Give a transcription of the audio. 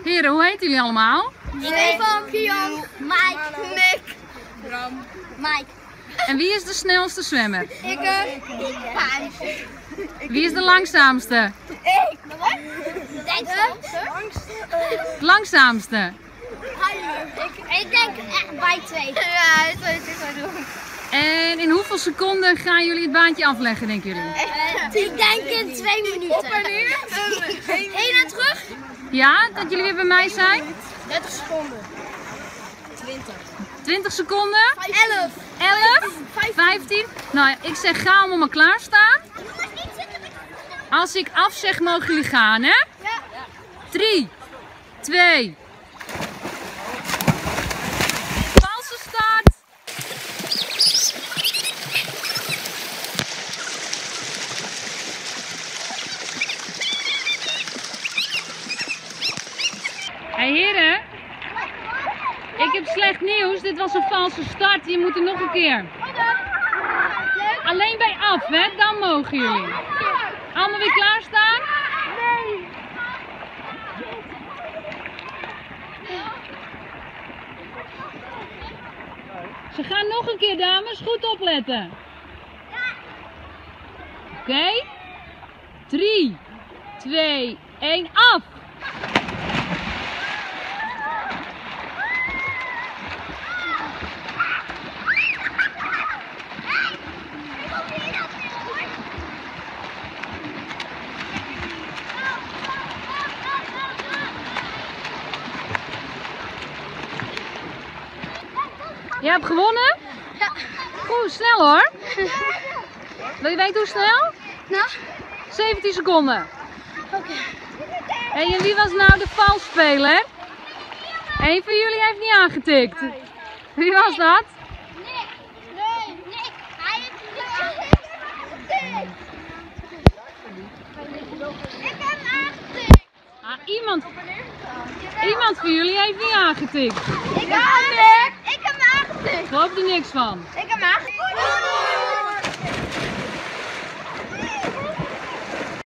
Heren, hoe heten jullie allemaal? Stefan, Kian, Mike, Nick, Bram. Mike. En wie is de snelste zwemmer? Ik. Wie is de langzaamste? Ik. Het langzaamste. Ik denk echt bij 2. Ja, dat zou ik zo doen. En in hoeveel seconden gaan jullie het baantje afleggen, denken jullie? Ik denk in 2 minuten. Op en neer. Heen en terug. Ja, dat jullie weer bij mij zijn? 30 seconden. 20 seconden? 11. 11? 15? Nou, ik zeg ga allemaal klaarstaan. Als ik afzeg, mogen jullie gaan, hè? Ja. 3, 2. Valse start. Hey heren, ik heb slecht nieuws. Dit was een valse start. Je moet er nog een keer. Alleen bij af, hè? Dan mogen jullie. Allemaal weer klaarstaan? Nee. Ze gaan nog een keer, dames. Goed opletten. Oké? 3, 2, 1, af! Je hebt gewonnen? Ja. Goed, snel hoor. Wil je weten hoe snel? Nou? 17 seconden. Oké. Hey, en wie was nou de valsspeler? Eén van jullie heeft niet aangetikt. Wie was dat? Nick. Nee, Nick. Hij heeft niet aangetikt. Ik heb hem aangetikt. Iemand van jullie heeft niet aangetikt. Ik heb hem aangetikt. Ik geloof er niks van. Ik heb hem aangetikt.